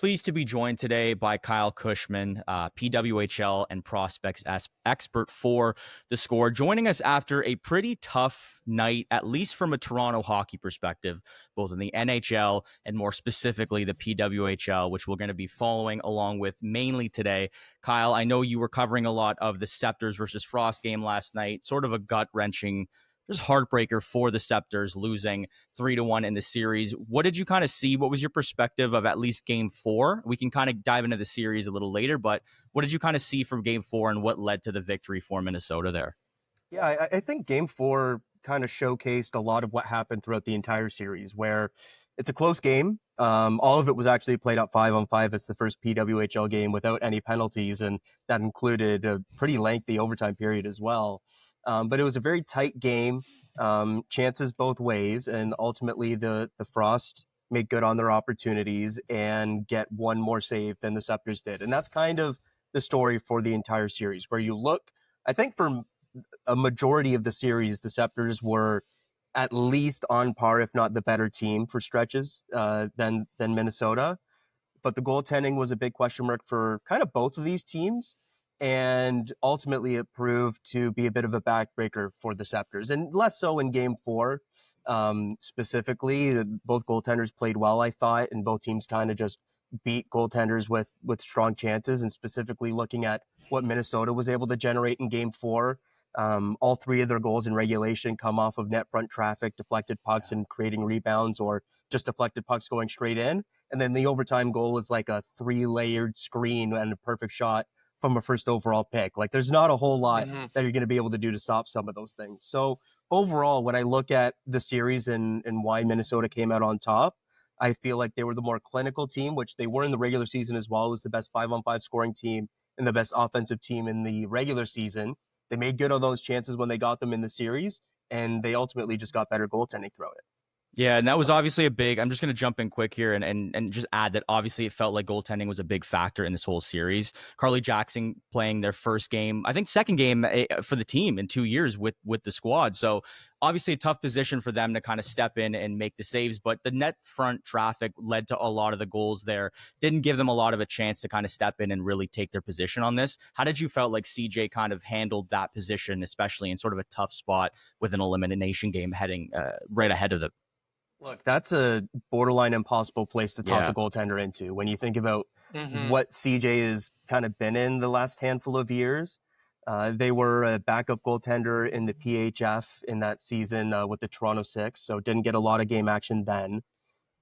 Pleased to be joined today by Kyle Cushman, PWHL and prospects expert for theScore, joining us after a pretty tough night, at least from a Toronto hockey perspective, both in the NHL and more specifically the PWHL, which we're going to be following along with mainly today. Kyle, I know you were covering a lot of the Scepters versus Frost game last night, sort of a gut-wrenching, just heartbreaker for the Scepters, losing 3-1 in the series. What did you kind of see? What was your perspective of at least game 4? We can kind of dive into the series a little later, but what did you kind of see from game 4 and what led to the victory for Minnesota there? Yeah, I think game 4 kind of showcased a lot of what happened throughout the entire series, where it's a close game. All of it was actually played out 5-on-5. It's the first PWHL game without any penalties, and that included a pretty lengthy overtime period as well. But it was a very tight game, chances both ways, and ultimately the Frost made good on their opportunities and get one more save than the Scepters did. And that's kind of the story for the entire series, where you look, I think for a majority of the series, the Scepters were at least on par, if not the better team for stretches than Minnesota. But the goaltending was a big question mark for kind of both of these teams. And ultimately, it proved to be a bit of a backbreaker for the Scepters, and less so in game 4. Specifically, both goaltenders played well, I thought, and both teams kind of just beat goaltenders with strong chances. And specifically looking at what Minnesota was able to generate in game 4, all 3 of their goals in regulation come off of net front traffic, deflected pucks and creating rebounds, or just deflected pucks going straight in. And then the overtime goal is like a 3-layered screen and a perfect shot from a first overall pick. Like, there's not a whole lot that you're going to be able to do to stop some of those things. So overall, when I look at the series and why Minnesota came out on top, I feel like they were the more clinical team, which they were in the regular season as well. It was the best 5-on-5 scoring team and the best offensive team in the regular season. They made good on those chances when they got them in the series, and they ultimately just got better goaltending throughout it. Yeah, and that was obviously a big, I'm just going to jump in quick here and just add that obviously it felt like goaltending was a big factor in this whole series. Carly Jackson playing their first game, I think second game for the team in 2 years with the squad. So obviously a tough position for them to kind of step in and make the saves, but the net front traffic led to a lot of the goals there. Didn't give them a lot of a chance to kind of step in and really take their position on this. How did you felt like CJ kind of handled that position, especially in sort of a tough spot with an elimination game heading right ahead of them? Look, that's a borderline impossible place to toss a goaltender into. When you think about what CJ has kind of been in the last handful of years, they were a backup goaltender in the PHF in that season with the Toronto Six, so didn't get a lot of game action then.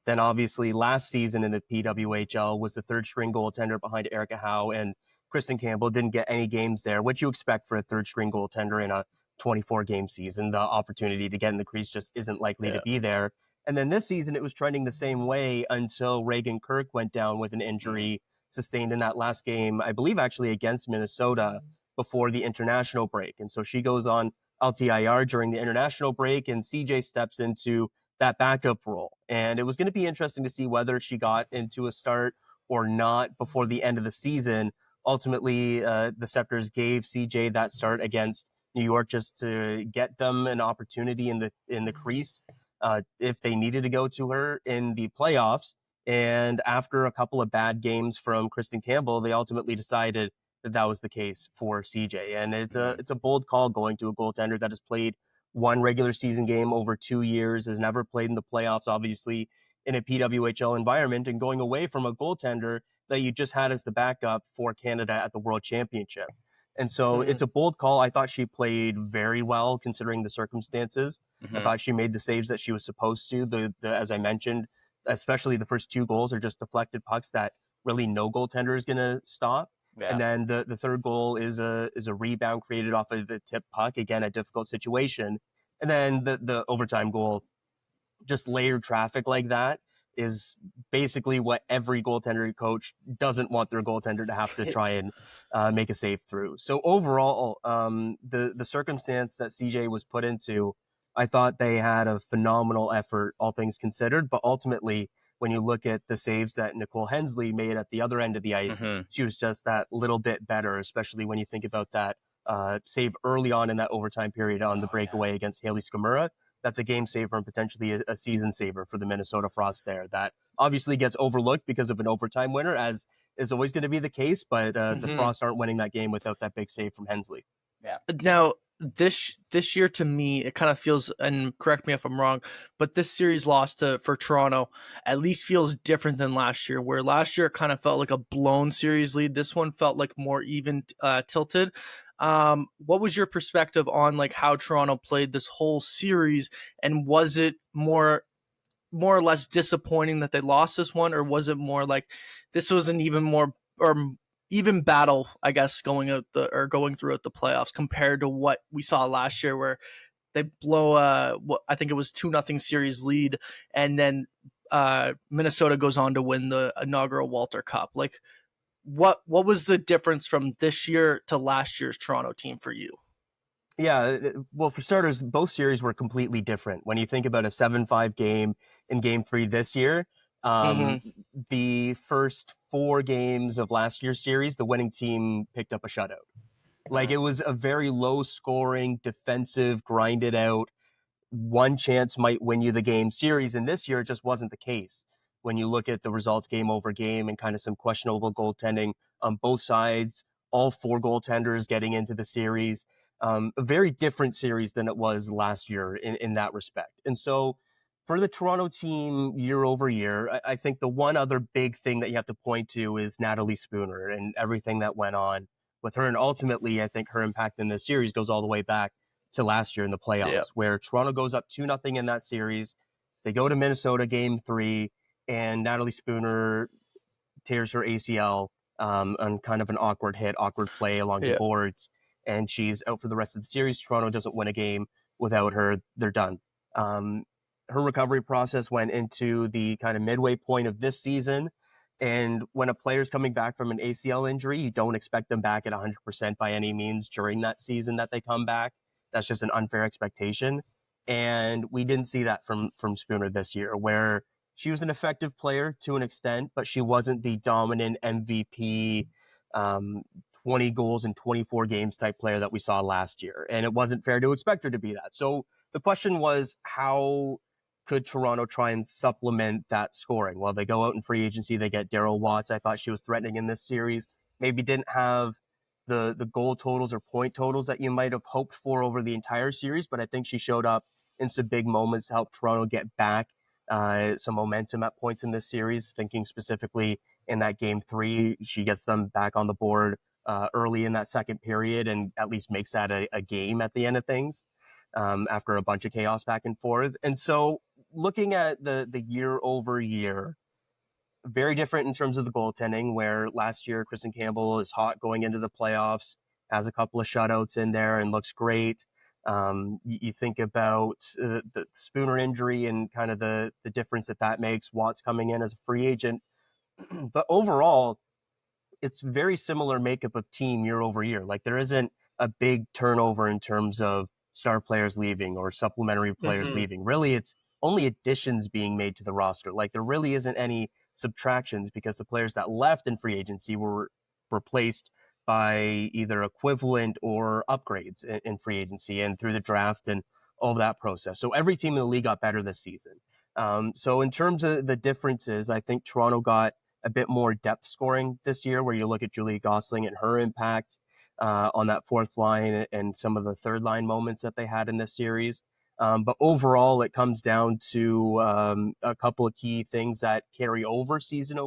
Then obviously last season in the PWHL was the third string goaltender behind Erica Howe, and Kristen Campbell didn't get any games there, which you expect for a third string goaltender in a 24-game season. The opportunity to get in the crease just isn't likely to be there. And then this season, it was trending the same way until Reagan Kirk went down with an injury sustained in that last game, I believe actually against Minnesota before the international break. And so she goes on LTIR during the international break, and CJ steps into that backup role. And it was going to be interesting to see whether she got into a start or not before the end of the season. Ultimately, the Scepters gave CJ that start against New York just to get them an opportunity in the crease if they needed to go to her in the playoffs. And after a couple of bad games from Kristen Campbell, they ultimately decided that was the case for CJ. And it's a bold call going to a goaltender that has played one regular season game over 2 years, has never played in the playoffs, obviously in a PWHL environment, and going away from a goaltender that you just had as the backup for Canada at the World Championship. And so it's a bold call. I thought she played very well considering the circumstances. I thought she made the saves that she was supposed to. The as I mentioned, especially the first 2 goals are just deflected pucks that really no goaltender is going to stop. Yeah. And then the third goal is a rebound created off of the tip puck. Again, a difficult situation. And then the overtime goal, just layered traffic like that, is basically what every goaltender coach doesn't want their goaltender to have to try and make a save through. So overall, the circumstance that CJ was put into, I thought they had a phenomenal effort, all things considered. But ultimately, when you look at the saves that Nicole Hensley made at the other end of the ice, she was just that little bit better, especially when you think about that save early on in that overtime period on the breakaway against Haley Skamura. that's a game saver and potentially a season saver for the Minnesota Frost there. That obviously gets overlooked because of an overtime winner, as is always going to be the case, but the Frost aren't winning that game without that big save from Hensley. Yeah. Now, this year to me, it kind of feels, and correct me if I'm wrong, but this series loss for Toronto at least feels different than last year, where last year it kind of felt like a blown series lead. This one felt like more even tilted. What was your perspective on like how Toronto played this whole series, and was it more or less disappointing that they lost this one, or was it more like this was an even more or even battle, I guess, going throughout the playoffs compared to what we saw last year, where they blow what I think it was 2-0 series lead, and then Minnesota goes on to win the inaugural Walter Cup. Like, what was the difference from this year to last year's Toronto team for you? Yeah, well, for starters, both series were completely different. When you think about a 7-5 game in Game 3 this year, the first 4 games of last year's series, the winning team picked up a shutout. Like, it was a very low-scoring, defensive, grinded out, one chance might win you the game series. And this year, it just wasn't the case. When you look at the results game over game and kind of some questionable goaltending on both sides, all 4 goaltenders getting into the series, a very different series than it was last year in that respect. And so for the Toronto team year over year, I think the one other big thing that you have to point to is Natalie Spooner and everything that went on with her. And ultimately, I think her impact in this series goes all the way back to last year in the playoffs, where Toronto goes up 2-0 in that series. They go to Minnesota Game 3, and Natalie Spooner tears her ACL on kind of an awkward play along the boards, and she's out for the rest of the series. Toronto doesn't win a game without her. They're done. Her recovery process went into the kind of midway point of this season. And when a player's coming back from an ACL injury, you don't expect them back at 100% by any means during that season that they come back. That's just an unfair expectation. And we didn't see that from Spooner this year, where she was an effective player to an extent, but she wasn't the dominant MVP, 20 goals in 24 games type player that we saw last year. And it wasn't fair to expect her to be that. So the question was, how could Toronto try and supplement that scoring? Well, they go out in free agency, they get Daryl Watts. I thought she was threatening in this series. Maybe didn't have the goal totals or point totals that you might have hoped for over the entire series, but I think she showed up in some big moments to help Toronto get back some momentum at points in this series. Thinking specifically in that Game 3, she gets them back on the board early in that second period and at least makes that a game at the end of things after a bunch of chaos back and forth. And so looking at the year over year, very different in terms of the goaltending, where last year Kristen Campbell is hot going into the playoffs, has a couple of shutouts in there and looks great. You think about the Spooner injury and kind of the difference that makes, Watts coming in as a free agent. But overall, it's very similar makeup of team year over year. Like, there isn't a big turnover in terms of star players leaving or supplementary players leaving. Really, it's only additions being made to the roster. Like, there really isn't any subtractions, because the players that left in free agency were replaced by either equivalent or upgrades in free agency and through the draft and all of that process. So every team in the league got better this season. So in terms of the differences, I think Toronto got a bit more depth scoring this year, where you look at Julia Gosling and her impact on that fourth line and some of the third line moments that they had in this series. But overall, it comes down to a couple of key things that carry over season,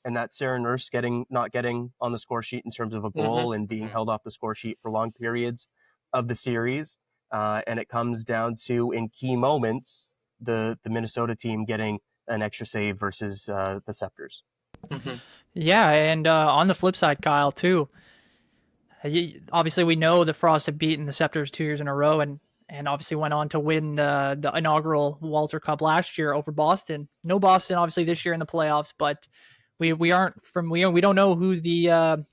and that's Sarah Nurse not getting on the score sheet in terms of a goal and being held off the score sheet for long periods of the series. And it comes down to, in key moments, the Minnesota team getting an extra save versus the Scepters. Yeah, and on the flip side, Kyle, too, obviously we know the Frost have beaten the Scepters 2 years in a row, and obviously went on to win the inaugural Walter Cup last year over Boston. No Boston, obviously, this year in the playoffs, but we don't know who the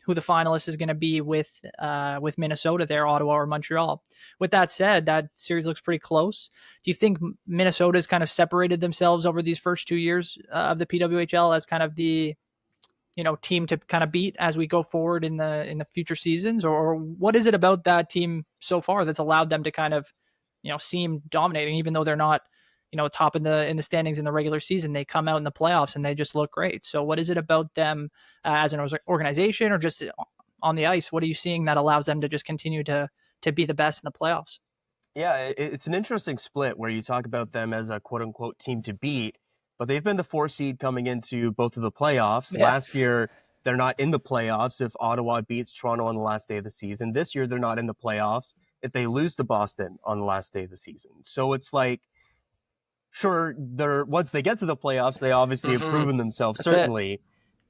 finalist is going to be with Minnesota there, Ottawa or Montreal. With that said, that series looks pretty close. Do you think Minnesota's kind of separated themselves over these first 2 years of the PWHL as kind of the team to kind of beat as we go forward in the future seasons, or what is it about that team so far that's allowed them to kind of seem dominating, even though they're not, top in the standings in the regular season. They come out in the playoffs and they just look great. So what is it about them as an organization or just on the ice? What are you seeing that allows them to just continue to be the best in the playoffs? Yeah, it's an interesting split where you talk about them as a quote unquote team to beat, but they've been the 4 seed coming into both of the playoffs. Yeah. Last year, they're not in the playoffs if Ottawa beats Toronto on the last day of the season. This year, they're not in the playoffs if they lose to Boston on the last day of the season. So it's like, sure, once they get to the playoffs, they obviously have proven themselves, That's certainly.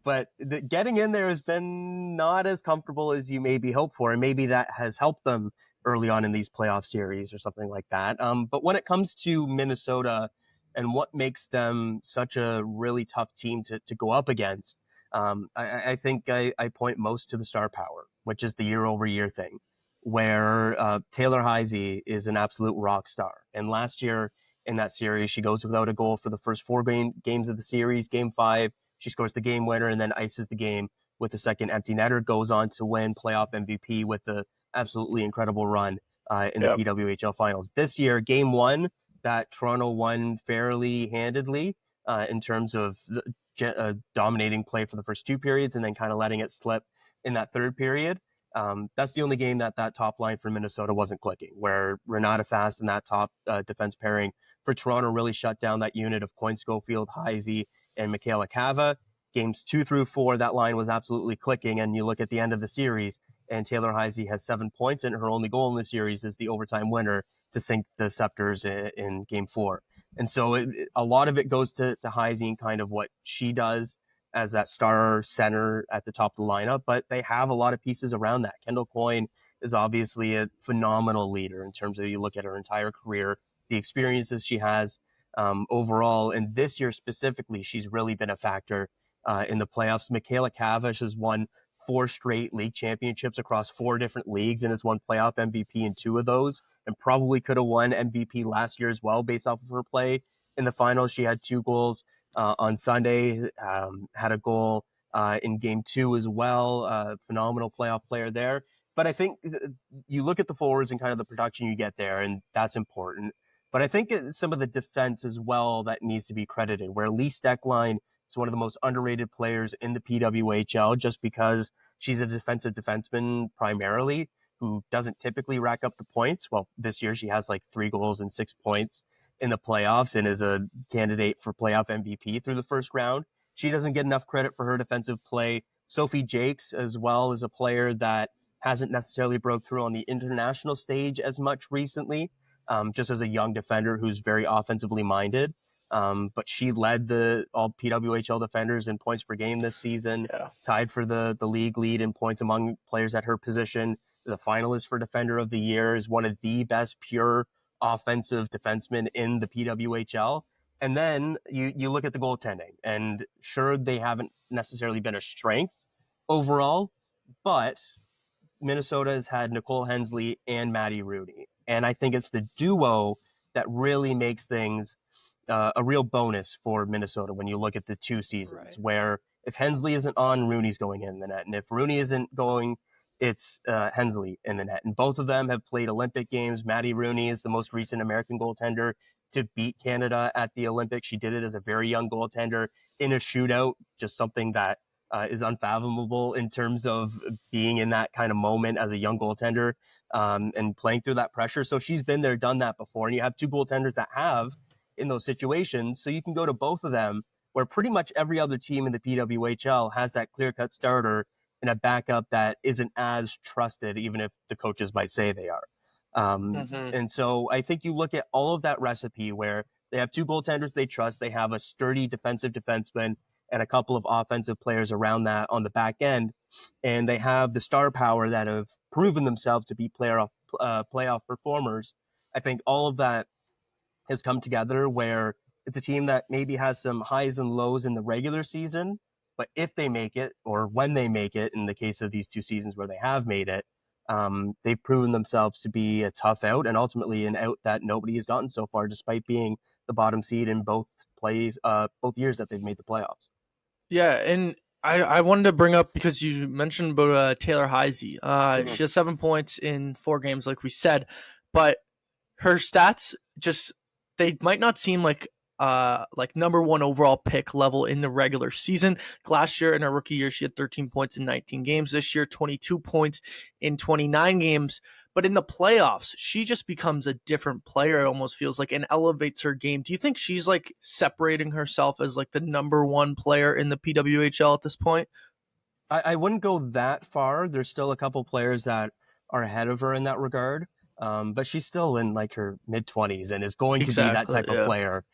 But getting in there has been not as comfortable as you maybe hoped for, and maybe that has helped them early on in these playoff series or something like that. But when it comes to Minnesota and what makes them such a really tough team to go up against, I think I point most to the star power, which is the year-over-year thing, where Taylor Heisey is an absolute rock star. And last year in that series, she goes without a goal for the first 4 games of the series. Game 5, she scores the game winner and then ices the game with the second empty netter, goes on to win playoff MVP with the absolutely incredible run in the PWHL Finals. This year, Game 1, that Toronto won fairly handedly in terms of dominating play for the first 2 periods and then kind of letting it slip in that 3rd period. That's the only game that top line for Minnesota wasn't clicking, where Renata Fast and that top defense pairing for Toronto really shut down that unit of Coyne Schofield, Heisey, and Michaela Cava. Games 2 through 4, that line was absolutely clicking. And you look at the end of the series, and Taylor Heisey has 7 points, and her only goal in the series is the overtime winner to sink the Scepters in Game 4. And so a lot of it goes to Heisey and kind of what she does as that star center at the top of the lineup. But they have a lot of pieces around that. Kendall Coyne is obviously a phenomenal leader in terms of you look at her entire career, the experiences she has overall. And this year specifically, she's really been a factor in the playoffs. Michaela Cavish has won 4 straight league championships across 4 different leagues and has won playoff MVP in 2 of those, and probably could have won MVP last year as well based off of her play in the finals. She had 2 goals on Sunday, had a goal in Game 2 as well. Phenomenal playoff player there. But I think you look at the forwards and kind of the production you get there, and that's important. But I think it's some of the defense as well that needs to be credited, where Lee Steckline is one of the most underrated players in the PWHL just because she's a defensive defenseman primarily who doesn't typically rack up the points. Well, this year she has like 3 goals and 6 points in the playoffs and is a candidate for playoff MVP through the first round. She doesn't get enough credit for her defensive play. Sophie Jakes as well is a player that hasn't necessarily broke through on the international stage as much recently. Just as a young defender who's very offensively minded. But she led the all PWHL defenders in points per game this season, tied for the league lead in points among players at her position, is a finalist for Defender of the Year, is one of the best pure offensive defensemen in the PWHL. And then you look at the goaltending, and sure, they haven't necessarily been a strength overall, but Minnesota has had Nicole Hensley and Maddie Rooney. And I think it's the duo that really makes things a real bonus for Minnesota when you look at the 2 seasons, where if Hensley isn't on, Rooney's going in the net. And if Rooney isn't going, it's Hensley in the net. And both of them have played Olympic games. Maddie Rooney is the most recent American goaltender to beat Canada at the Olympics. She did it as a very young goaltender in a shootout, just something that is unfathomable in terms of being in that kind of moment as a young goaltender and playing through that pressure. So she's been there, done that before. And you have 2 goaltenders that have in those situations. So you can go to both of them, where pretty much every other team in the PWHL has that clear-cut starter and a backup that isn't as trusted, even if the coaches might say they are. And so I think you look at all of that recipe where they have 2 goaltenders they trust, they have a sturdy defensive defenseman, and a couple of offensive players around that on the back end. And they have the star power that have proven themselves to be playoff performers. I think all of that has come together where it's a team that maybe has some highs and lows in the regular season, but if they make it, or when they make it, in the case of these 2 seasons where they have made it, they've proven themselves to be a tough out, and ultimately an out that nobody has gotten so far, despite being the bottom seed in both years that they've made the playoffs. Yeah, and I wanted to bring up, because you mentioned about Taylor Heisey. She has 7 points in 4 games, like we said, but her stats just, they might not seem like number one overall pick level in the regular season. Last year in her rookie year, she had 13 points in 19 games. This year, 22 points in 29 games. But in the playoffs, she just becomes a different player, it almost feels like, and elevates her game. Do you think she's like separating herself as like the number one player in the PWHL at this point? I wouldn't go that far. There's still a couple players that are ahead of her in that regard. But she's still in like her mid-20s and is going to be that type of player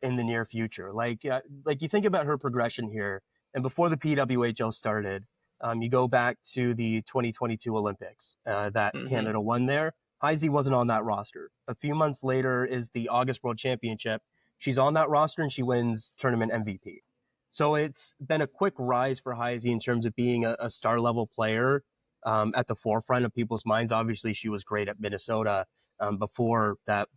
in the near future. Like you think about her progression here, and before the PWHL started, you go back to the 2022 Olympics that Canada won there. Heisey wasn't on that roster. A few months later is the August World Championship. She's on that roster and she wins tournament MVP. So it's been a quick rise for Heisey in terms of being a star level player at the forefront of people's minds. Obviously, she was great at Minnesota before that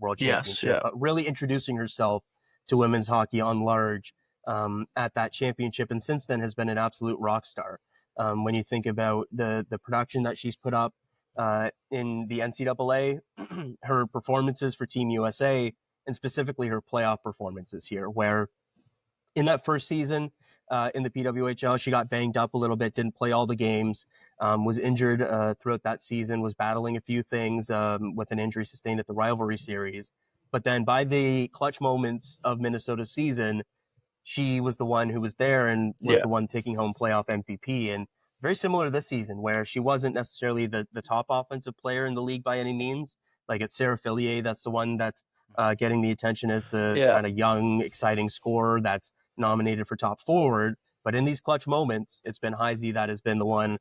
World Championship, but really introducing herself to women's hockey on large at that championship, and since then has been an absolute rock star. When you think about the production that she's put up in the NCAA, her performances for Team USA, and specifically her playoff performances here, where in that first season in the PWHL, she got banged up a little bit, didn't play all the games, was injured throughout that season, was battling a few things with an injury sustained at the rivalry series. But then by the clutch moments of Minnesota's season, she was the one who was there and was the one taking home playoff MVP. And very similar to this season, where she wasn't necessarily the top offensive player in the league by any means. Like it's Sarah Fillier, that's the one that's getting the attention as the kind of young, exciting scorer that's nominated for top forward. But in these clutch moments, it's been Heisey that has been the one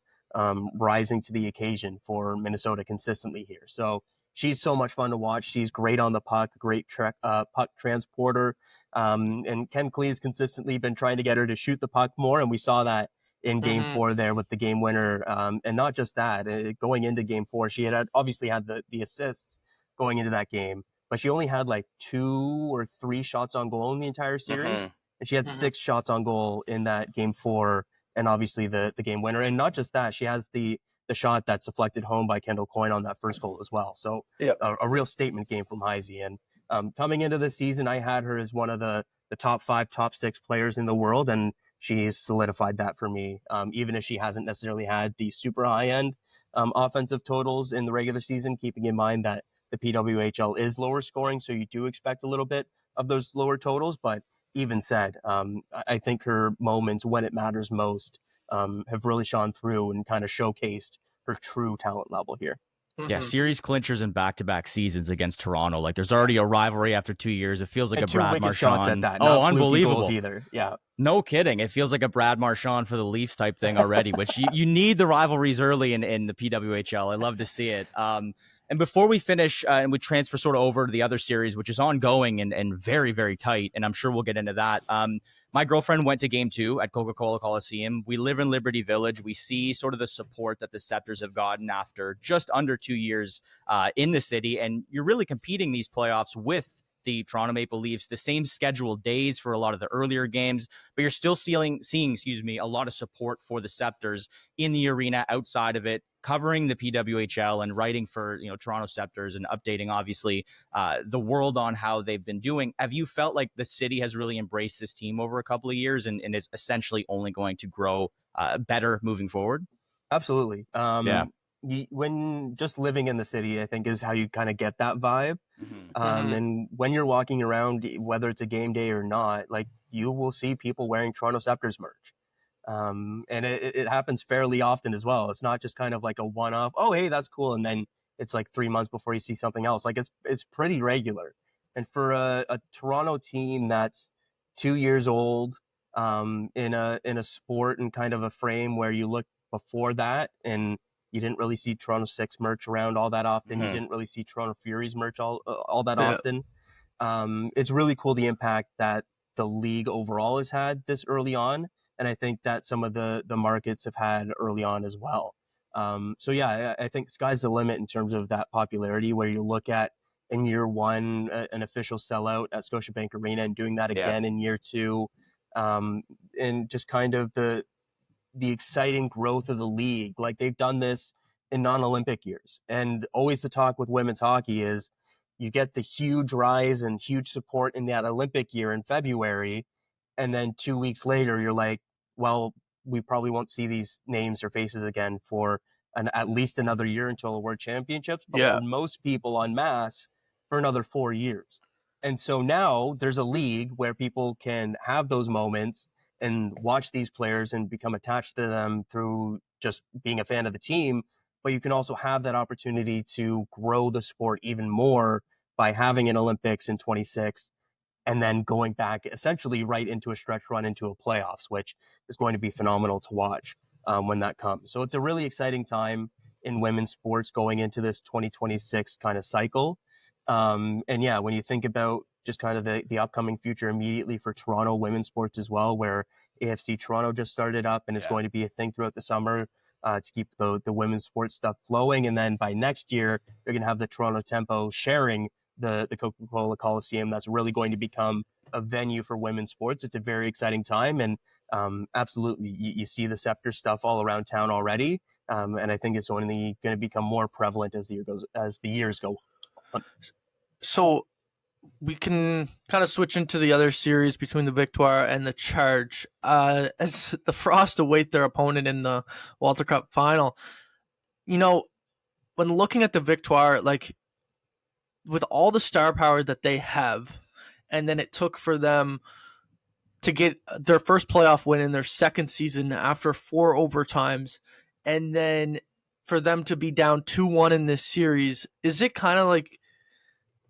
rising to the occasion for Minnesota consistently here. So she's so much fun to watch. She's great on the puck, great puck transporter. And Ken Clee's consistently been trying to get her to shoot the puck more. And we saw that in game 4 there with the game winner. And not just that, going into game 4, she had obviously had the assists going into that game, but she only had like 2 or 3 shots on goal in the entire series. And she had 6 shots on goal in that game 4, and obviously the game winner. And not just that, she has the shot that's deflected home by Kendall Coyne on that first goal as well. So a real statement game from Heisey. And coming into this season, I had her as one of the top 5, top 6 players in the world, and she's solidified that for me. Even if she hasn't necessarily had the super high-end offensive totals in the regular season, keeping in mind that the PWHL is lower scoring, so you do expect a little bit of those lower totals. But even said, I think her moments when it matters most have really shone through and kind of showcased her true talent level here. Yeah, series clinchers in back-to-back seasons against Toronto. Like, there's already a rivalry after 2 years. It feels like and a Brad Marchand. Shots at that. Oh, unbelievable! Either. Yeah, no kidding. It feels like a Brad Marchand for the Leafs type thing already. Which you need the rivalries early in the PWHL. I love to see it. And before we finish and we transfer sort of over to the other series, which is ongoing and very, very tight, and I'm sure we'll get into that. My girlfriend went to game 2 at Coca-Cola Coliseum. We live in Liberty Village. We see sort of the support that the Scepters have gotten after just under 2 years in the city. And you're really competing these playoffs with the Toronto Maple Leafs, the same scheduled days for a lot of the earlier games, but you're still seeing, a lot of support for the Scepters in the arena, outside of it, covering the PWHL and writing for, Toronto Scepters and updating, obviously, the world on how they've been doing. Have you felt like the city has really embraced this team over a couple of years and is essentially only going to grow better moving forward? Absolutely. When just living in the city, I think, is how you kind of get that vibe. And when you're walking around, whether it's a game day or not, like, you will see people wearing Toronto Scepters merch. And it happens fairly often as well. It's not just kind of like a one-off, oh, hey, that's cool, and then it's like 3 months before you see something else. Like, it's pretty regular. And for a Toronto team that's 2 years old, in a sport and kind of a frame where you look before that and you didn't really see Toronto 6 merch around all that often. You didn't really see Toronto Furies merch all that often. It's really cool the impact that the league overall has had this early on. And I think that some of the markets have had early on as well. So yeah, I think sky's the limit in terms of that popularity, where you look at in year 1, an official sellout at Scotiabank Arena, and doing that again in year 2. And just kind of the exciting growth of the league. Like, they've done this in non-Olympic years. And always the talk with women's hockey is, you get the huge rise and huge support in that Olympic year in February, and then 2 weeks later, you're like, well, we probably won't see these names or faces again for at least another year until the World Championships, but Yeah. for most people en masse, for another 4 years. And so now there's a league where people can have those moments and watch these players and become attached to them through just being a fan of the team. But you can also have that opportunity to grow the sport even more by having an Olympics in 26 and then going back essentially right into a stretch run into a playoffs, which is going to be phenomenal to watch when that comes. So it's a really exciting time in women's sports going into this 2026 kind of cycle. And yeah, when you think about just kind of the upcoming future immediately for Toronto women's sports as well, where AFC Toronto just started up and is going to be a thing throughout the summer to keep the women's sports stuff flowing. And then by next year, you're going to have the Toronto Tempo sharing the Coca-Cola Coliseum. That's really going to become a venue for women's sports. It's a very exciting time. And absolutely, you see the Scepter stuff all around town already. And I think it's only going to become more prevalent as the years go on. So we can kind of switch into the other series between the Victoire and the Charge. As the Frost await their opponent in the Walter Cup final, you know, when looking at the Victoire, like with all the star power that they have, and then it took for them to get their first playoff win in their second season after 4 overtimes, and then for them to be down 2-1 in this series, is it kind of like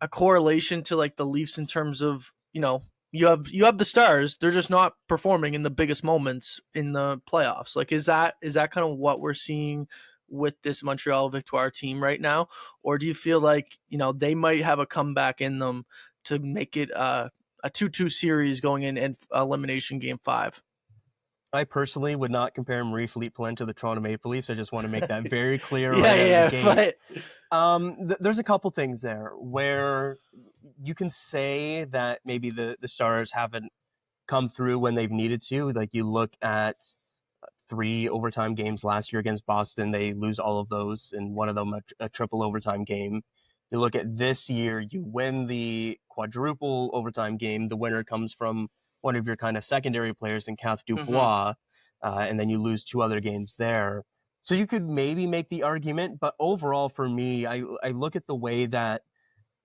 a correlation to like the Leafs in terms of, you know, you have the stars, they're just not performing in the biggest moments in the playoffs? Like, is that kind of what we're seeing with this Montreal Victoire team right now? Or do you feel like, you know, they might have a comeback in them to make it a 2-2 series going in elimination game 5? I personally would not compare Marie-Philippe Poulin to the Toronto Maple Leafs. I just want to make that very clear right out of the gate. But There's a couple things there where you can say that maybe the Stars haven't come through when they've needed to. Like, you look at 3 overtime games last year against Boston, they lose all of those, and one of them a triple overtime game. You look at this year, you win the quadruple overtime game. The winner comes from one of your kind of secondary players in Kath Dubois, and then you lose 2 other games there. So you could maybe make the argument, but overall for me, I look at the way that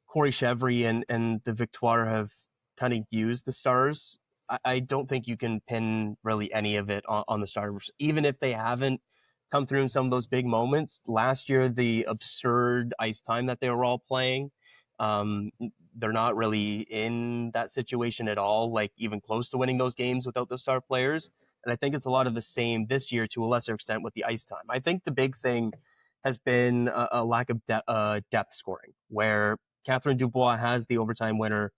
Corey Chevry and the Victoire have kind of used the Stars. I don't think you can pin really any of it on the Stars, even if they haven't come through in some of those big moments. Last year, the absurd ice time that they were all playing, they're not really in that situation at all, like even close to winning those games without the star players. And I think it's a lot of the same this year to a lesser extent with the ice time. I think the big thing has been a lack of depth scoring, where Catherine Dubois has the overtime winner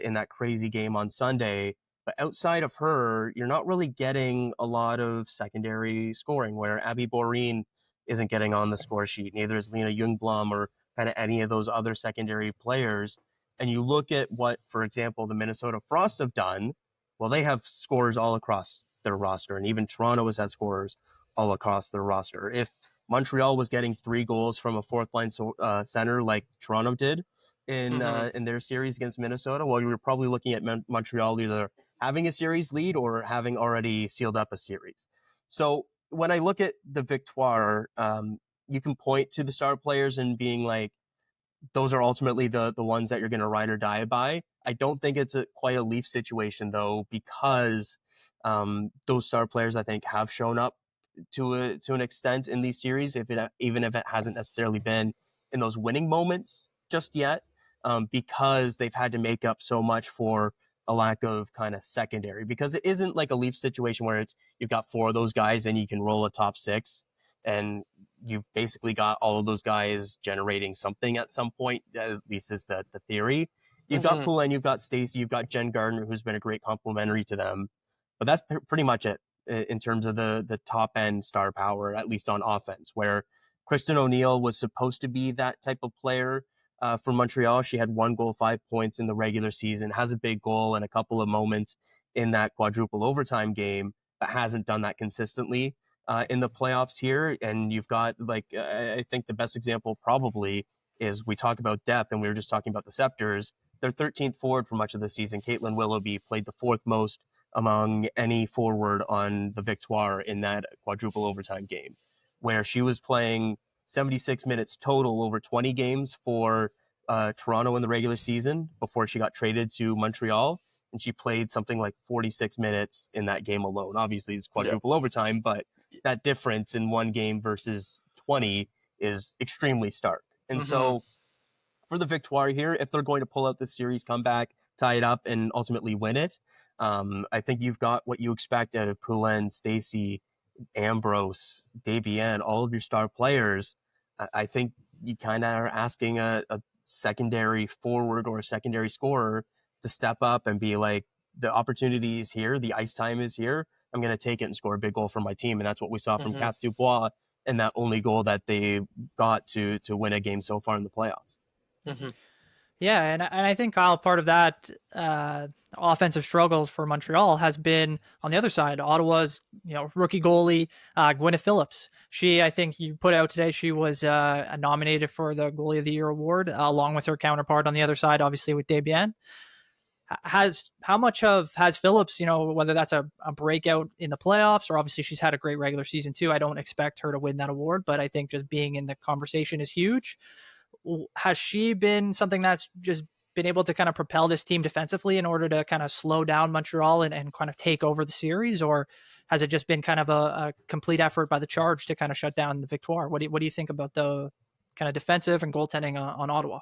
in that crazy game on Sunday. But outside of her, you're not really getting a lot of secondary scoring, where Abby Boreen isn't getting on the score sheet. Neither is Lena Ljungblom or kind of any of those other secondary players. And you look at what, for example, the Minnesota Frost have done. Well, they have scorers all across their roster, and even Toronto has had scorers all across their roster. If Montreal was getting 3 goals from a fourth line center like Toronto did in their series against Minnesota, well, you were probably looking at Montreal either having a series lead or having already sealed up a series. So when I look at the Victoire, you can point to the star players and being like, those are ultimately the ones that you're going to ride or die by. I don't think it's quite a Leaf situation, though, because those star players, I think, have shown up to an extent in these series, even if it hasn't necessarily been in those winning moments just yet, because they've had to make up so much for a lack of kind of secondary. Because it isn't like a Leaf situation where you've got 4 of those guys and you can roll a top 6, and you've basically got all of those guys generating something at some point. At least is the theory. You've got Poulin, you've got Stacey, you've got Jen Gardner, who's been a great complementary to them. But that's pretty much it in terms of the top end star power, at least on offense, where Kristen O'Neill was supposed to be that type of player for Montreal. She had 1 goal, 5 points in the regular season, has a big goal and a couple of moments in that quadruple overtime game, but hasn't done that consistently in the playoffs here. And you've got, like, I think the best example probably is we talk about depth, and we were just talking about the Scepters. Their 13th forward for much of the season, Caitlin Willoughby, played the fourth most among any forward on the Victoire in that quadruple overtime game, where she was playing 76 minutes total over 20 games for Toronto in the regular season before she got traded to Montreal. And she played something like 46 minutes in that game alone. Obviously, it's quadruple overtime, but that difference in one game versus 20 is extremely stark. And so for the Victoire here, if they're going to pull out this series, come back, tie it up, and ultimately win it, I think you've got what you expect out of Poulin, Stacey, Ambrose, Debian, all of your star players. I think you kind of are asking a secondary forward or a secondary scorer to step up and be like, the opportunity is here, the ice time is here, I'm going to take it and score a big goal for my team. And that's what we saw from Cap Dubois and that only goal that they got to win a game so far in the playoffs. Yeah, and I think, Kyle, part of that offensive struggles for Montreal has been on the other side. Ottawa's rookie goalie Gwyneth Phillips. I think you put out today, she was nominated for the Goalie of the Year award along with her counterpart on the other side, obviously with Debian. Has Phillips, whether that's a breakout in the playoffs or obviously she's had a great regular season too. I don't expect her to win that award, but I think just being in the conversation is huge. Has she been something that's just been able to kind of propel this team defensively in order to kind of slow down Montreal and kind of take over the series? Or has it just been kind of a complete effort by the Charge to kind of shut down the Victoire? What do you think about the kind of defensive and goaltending on Ottawa?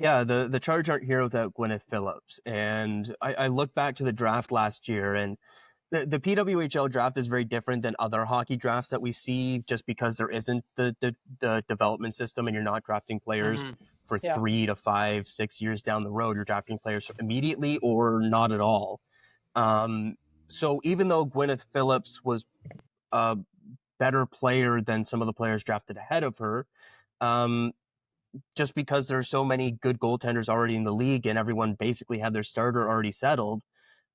Yeah, the Charge aren't here without Gwyneth Phillips. And I look back to the draft last year, and the PWHL draft is very different than other hockey drafts that we see just because there isn't the development system and you're not drafting players for 3 to 5, 6 years down the road. You're drafting players immediately or not at all. So even though Gwyneth Phillips was a better player than some of the players drafted ahead of her, just because there are so many good goaltenders already in the league and everyone basically had their starter already settled,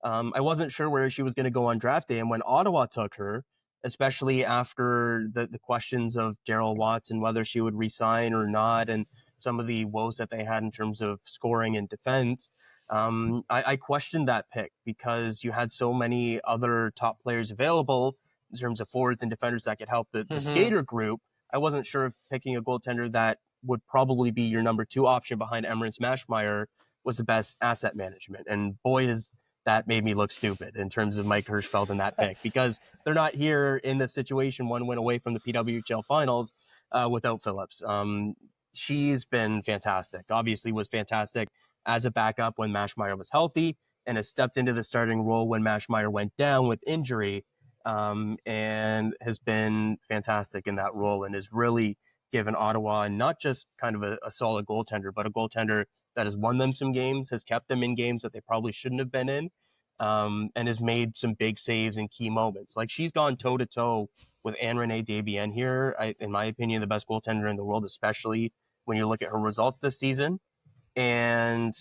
I wasn't sure where she was going to go on draft day. And when Ottawa took her, especially after the questions of Daryl Watts and whether she would resign or not, and some of the woes that they had in terms of scoring and defense, I questioned that pick because you had so many other top players available in terms of forwards and defenders that could help the skater group. I wasn't sure if picking a goaltender that would probably be your number 2 option behind Emmerich Mashmeyer was the best asset management. And boy, is that made me look stupid in terms of Mike Hirschfeld in that pick, because they're not here in this situation, one win away from the PWHL Finals without Phillips. She's been fantastic, obviously was fantastic as a backup when Mashmeyer was healthy, and has stepped into the starting role when Mashmeyer went down with injury, and has been fantastic in that role and has really given Ottawa not just kind of a solid goaltender, but a goaltender that has won them some games, has kept them in games that they probably shouldn't have been in, and has made some big saves in key moments. Like, she's gone toe-to-toe with Anne-Renee Desbiens here, in my opinion, the best goaltender in the world, especially when you look at her results this season, and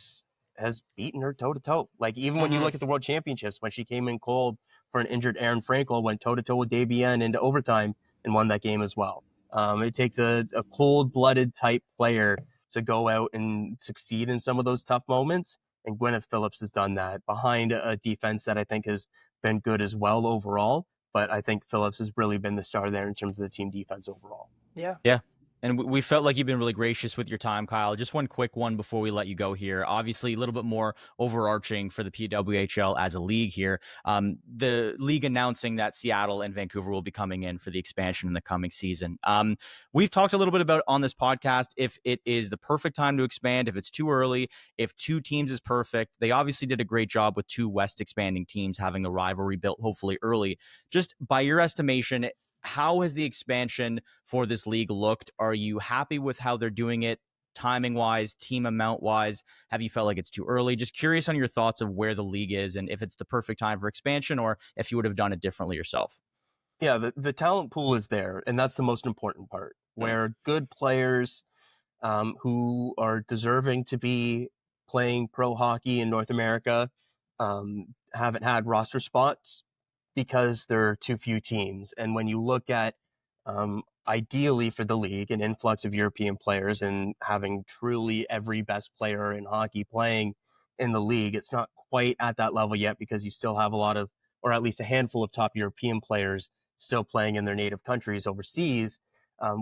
has beaten her toe-to-toe. Like, even when you look at the World Championships, when she came in cold for an injured Aaron Frankel, went toe-to-toe with Desbiens into overtime and won that game as well. It takes a cold-blooded type player to go out and succeed in some of those tough moments. And Gwyneth Phillips has done that behind a defense that I think has been good as well overall. But I think Phillips has really been the star there in terms of the team defense overall. Yeah. And we felt like you've been really gracious with your time, Kyle. Just one quick one before we let you go here. Obviously, a little bit more overarching for the PWHL as a league here. The league announcing that Seattle and Vancouver will be coming in for the expansion in the coming season. We've talked a little bit about on this podcast if it is the perfect time to expand, if it's too early, if 2 teams is perfect. They obviously did a great job with 2 West expanding teams having the rivalry built hopefully early. Just by your estimation, how has the expansion for this league looked? Are you happy with how they're doing it, timing wise, team amount wise? Have you felt like it's too early? Just curious on your thoughts of where the league is and if it's the perfect time for expansion or if you would have done it differently yourself. Yeah, the talent pool is there, and that's the most important part, where good players who are deserving to be playing pro hockey in North America haven't had roster spots because there are too few teams. And when you look at ideally for the league, an influx of European players and having truly every best player in hockey playing in the league. It's not quite at that level yet because you still have a lot of, or at least a handful of top European players still playing in their native countries overseas.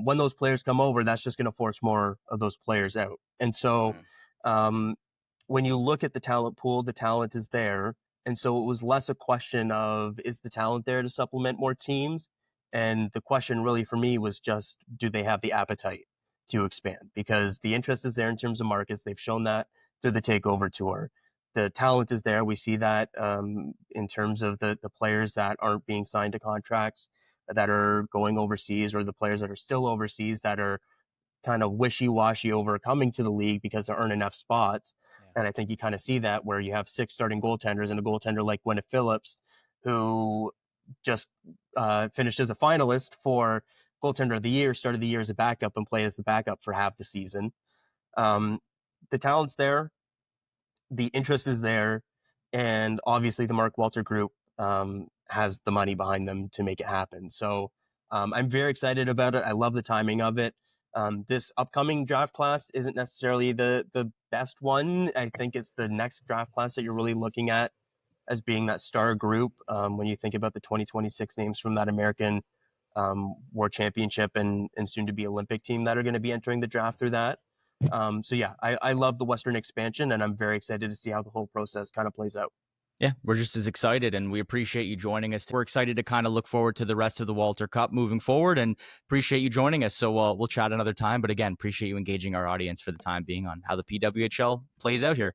When those players come over, that's just going to force more of those players out. And so when you look at the talent pool, the talent is there. And so it was less a question of, is the talent there to supplement more teams? And the question really for me was just, do they have the appetite to expand? Because the interest is there in terms of markets. They've shown that through the takeover tour. The talent is there. We see that in terms of the players that aren't being signed to contracts, that are going overseas, or the players that are still overseas that are kind of wishy-washy over coming to the league because there aren't enough spots. And I think you kind of see that where you have 6 starting goaltenders and a goaltender like Gwyneth Phillips, who just finished as a finalist for goaltender of the year, started the year as a backup and played as the backup for half the season. The talent's there, the interest is there, and obviously the Mark Walter Group has the money behind them to make it happen. So I'm very excited about it. I love the timing of it. This upcoming draft class isn't necessarily the best one. I think it's the next draft class that you're really looking at as being that star group when you think about the 2026 names from that American World Championship and soon to be Olympic team that are going to be entering the draft through that. So yeah, I love the Western expansion, and I'm very excited to see how the whole process kind of plays out. Yeah, we're just as excited, and we appreciate you joining us. We're excited to kind of look forward to the rest of the Walter Cup moving forward, and appreciate you joining us. So we'll chat another time. But again, appreciate you engaging our audience for the time being on how the PWHL plays out here.